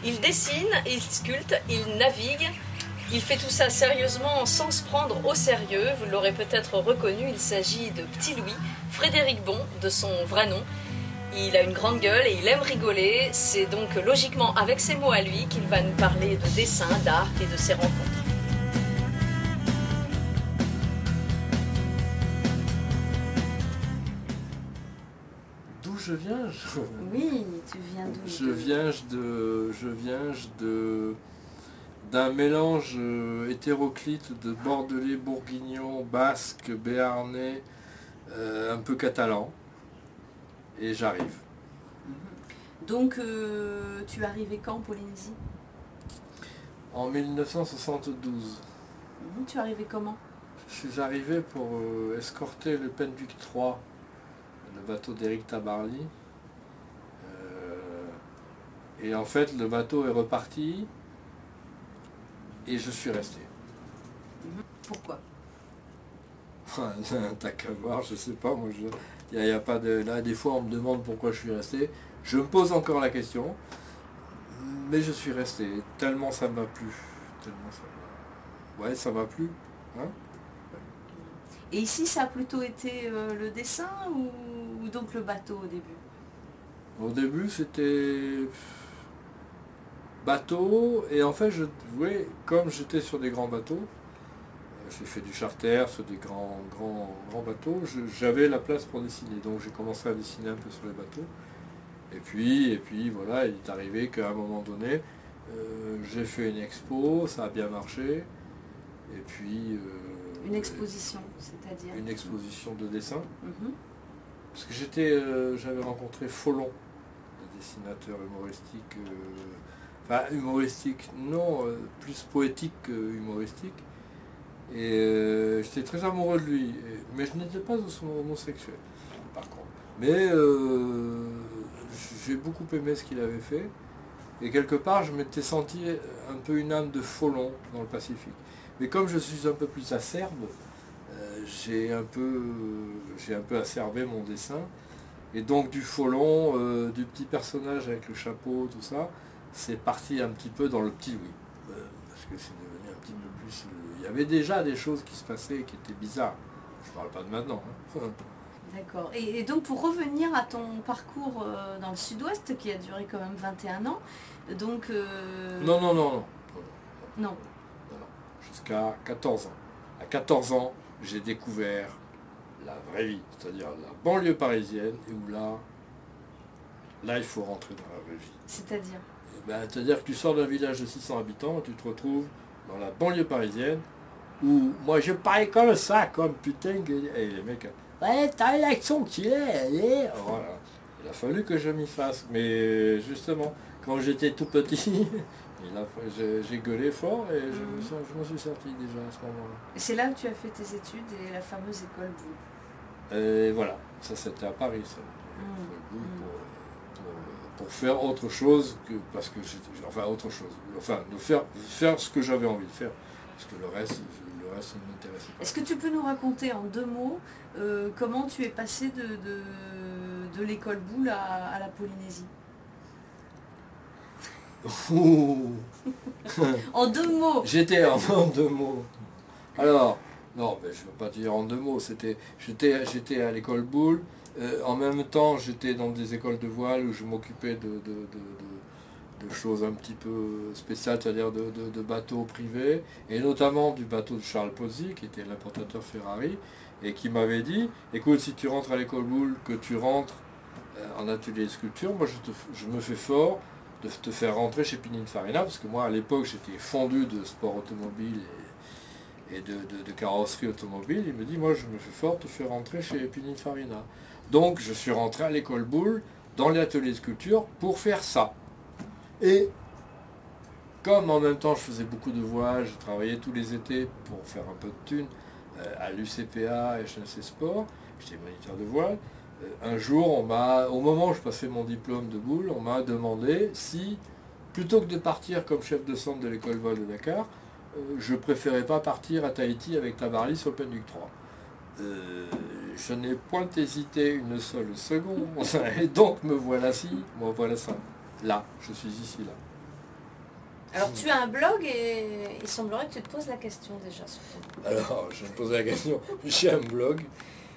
Il dessine, il sculpte, il navigue. Il fait tout ça sérieusement sans se prendre au sérieux. Vous l'aurez peut-être reconnu, il s'agit de Petit Louis, Frédéric Bon, de son vrai nom. Il a une grande gueule et il aime rigoler. C'est donc logiquement avec ses mots à lui qu'il va nous parler de dessin, d'art et de ses rencontres. D'où je viens Oui, tu viens d'où? Je viens d'un mélange hétéroclite de bordelais, bourguignon, basque, béarnais, un peu catalan. Et j'arrive. Donc, tu es arrivé quand en Polynésie? En 1972. Tu es arrivé comment? Je suis arrivé pour escorter le Penduic 3, le bateau d'Éric Tabarly. Et en fait, le bateau est reparti et je suis resté. Pourquoi? T'as qu'à voir, je sais pas, moi il y a pas de. Là, des fois on me demande pourquoi je suis resté. Je me pose encore la question, mais je suis resté, tellement ça m'a plu. Ouais, ça m'a plu. Hein. Et ici, ça a plutôt été le dessin ou donc le bateau au début? Au début, c'était bateau, et en fait, comme j'étais sur des grands bateaux, j'ai fait du charter sur des grands bateaux, j'avais la place pour dessiner, donc j'ai commencé à dessiner un peu sur les bateaux. Et puis voilà, il est arrivé qu'à un moment donné, j'ai fait une expo, ça a bien marché, et puis... une exposition, c'est-à-dire? Une exposition de dessin. Mm-hmm. Parce que j'avais rencontré Follon, le dessinateur humoristique, enfin humoristique, non, plus poétique que humoristique. Et j'étais très amoureux de lui, mais je n'étais pas homosexuel, par contre. Mais j'ai beaucoup aimé ce qu'il avait fait, et quelque part je m'étais senti un peu une âme de Follon dans le Pacifique. Mais comme je suis un peu plus acerbe, j'ai un peu acerbé mon dessin, et donc du Follon, du petit personnage avec le chapeau, tout ça, c'est parti un petit peu dans le Petit Louis, parce que c'est devenu un petit peu plus... Il y avait déjà des choses qui se passaient qui étaient bizarres, je parle pas de maintenant. Hein. D'accord. Et donc pour revenir à ton parcours dans le sud-ouest, qui a duré quand même 21 ans, donc... Non. Non. Jusqu'à 14 ans. À 14 ans, j'ai découvert la vraie vie, c'est-à-dire la banlieue parisienne, et où là il faut rentrer dans la vraie vie. C'est-à-dire? C'est-à-dire que tu sors d'un village de 600 habitants, tu te retrouves dans la banlieue parisienne, où moi je parlais comme ça, comme putain, et les mecs, ouais, t'as l'accent qu'il est, voilà. Il a fallu que je m'y fasse, mais justement, quand j'étais tout petit, j'ai gueulé fort et je m'en suis sorti déjà à ce moment-là. Et c'est là que tu as fait tes études et la fameuse école Boulle. Et voilà, ça c'était à Paris, ça. Pour faire autre chose que de faire ce que j'avais envie de faire, parce que le reste ne m'intéressait pas. Est-ce que tu peux nous raconter en 2 mots comment tu es passé de l'école Boulle à la Polynésie? En 2 mots. J'étais en 2 mots. Alors, non, mais je ne veux pas dire en 2 mots. J'étais à l'école Boulle. En même temps, j'étais dans des écoles de voile où je m'occupais de choses un petit peu spéciales, c'est-à-dire de bateaux privés, et notamment du bateau de Charles Pozzi, qui était l'importateur Ferrari, et qui m'avait dit, écoute, si tu rentres à l'école Boulle, que tu rentres en atelier de sculpture, moi je me fais fort de te faire rentrer chez Pininfarina, parce que moi à l'époque j'étais fondu de sport automobile et de carrosserie automobile. Il me dit, moi je me fais fort de te faire rentrer chez Pininfarina. Donc je suis rentré à l'école Boulle, dans l'atelier de sculpture, pour faire ça. Et comme en même temps je faisais beaucoup de voyages, je travaillais tous les étés pour faire un peu de thunes à l'UCPA et HNC Sport, j'étais moniteur de voile. Un jour, au moment où je passais mon diplôme de Boulle, on m'a demandé si, plutôt que de partir comme chef de centre de l'école voile de Dakar, je préférais pas partir à Tahiti avec Tabarly sur le Penduic 3. Je n'ai point hésité une seule seconde, et donc me voilà ça. Là, je suis ici, là. Alors tu as un blog et il semblerait que tu te poses la question déjà sur ton blog. Alors, je me pose la question, j'ai un blog,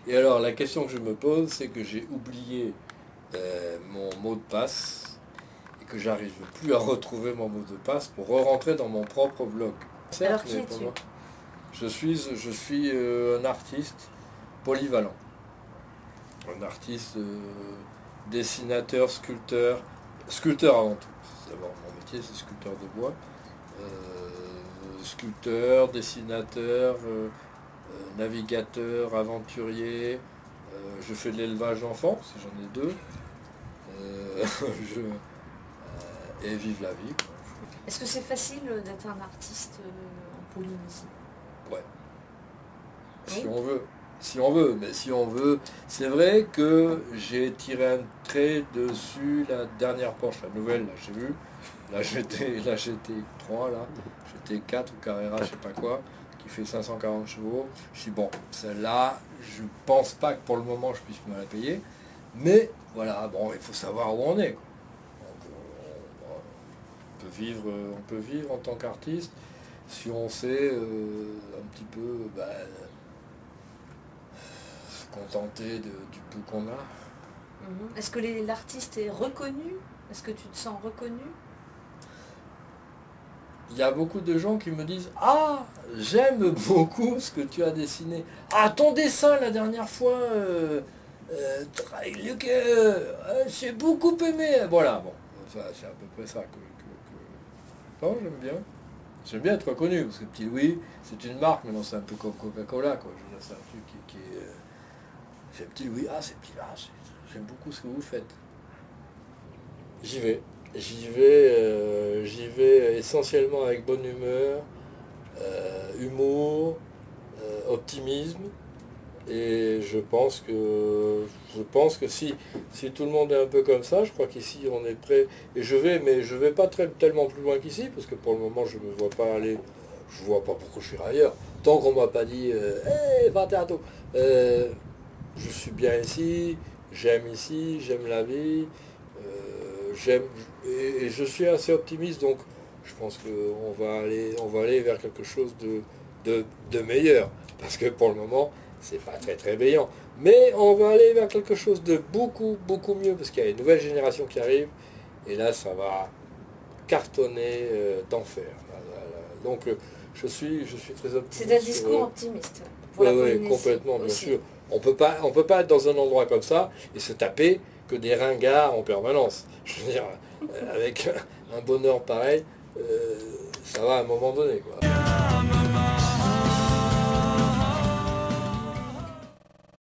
et alors la question que je me pose, c'est que j'ai oublié mon mot de passe, et que j'arrive plus à retrouver mon mot de passe pour re-rentrer dans mon propre blog. Alors qui Mais pour es-tu? moi, je suis un artiste polyvalent. Un artiste dessinateur, sculpteur avant tout. C'est d'abord mon métier, c'est sculpteur de bois. Sculpteur, dessinateur, navigateur, aventurier. Je fais de l'élevage d'enfants, si j'en ai deux. Et vive la vie, quoi. Est-ce que c'est facile d'être un artiste en Polynésie? Ouais. Oui. Si on veut. Si on veut, mais si on veut. C'est vrai que j'ai tiré un trait dessus la dernière Porsche, la nouvelle, là, j'ai vu. La GT3, là. GT4 ou Carrera, je sais pas quoi, qui fait 540 chevaux. Je dis bon, celle-là, je pense pas que pour le moment je puisse me la payer. Mais voilà, bon, il faut savoir où on est, quoi. On peut vivre en tant qu'artiste si on sait un petit peu se contenter du peu qu'on a. Est-ce que l'artiste est reconnu? Est-ce que tu te sens reconnu? Il y a beaucoup de gens qui me disent « Ah, j'aime beaucoup ce que tu as dessiné. Ah, ton dessin la dernière fois, j'ai beaucoup aimé. » Voilà, bon, c'est à peu près ça que... Non, j'aime bien. J'aime bien être reconnu, parce que Petit Louis, c'est une marque, mais non, c'est un peu comme Coca-Cola, quoi. Je veux dire, c'est un truc qui est... C'est Petit Louis, ah, c'est Petit Louis, j'aime beaucoup ce que vous faites. J'y vais. J'y vais essentiellement avec bonne humeur, humour, optimisme. Et je pense que si tout le monde est un peu comme ça, je crois qu'ici on est prêt. Et mais je vais pas tellement plus loin qu'ici, parce que pour le moment je me vois pas aller, je vois pas pourquoi je suis ailleurs. Tant qu'on m'a pas dit hey, va théâtre. Je suis bien ici, j'aime la vie, et je suis assez optimiste, donc je pense qu'on va aller vers quelque chose de meilleur, parce que pour le moment c'est pas très brillant, mais on va aller vers quelque chose de beaucoup mieux, parce qu'il y a une nouvelle génération qui arrive, et là ça va cartonner d'enfer. Donc je suis très optimiste. C'est un discours optimiste. Pour la Polynésie complètement, bien aussi. sûr. On peut pas être dans un endroit comme ça et se taper que des ringards en permanence. Je veux dire, avec un bonheur pareil, ça va à un moment donné, quoi.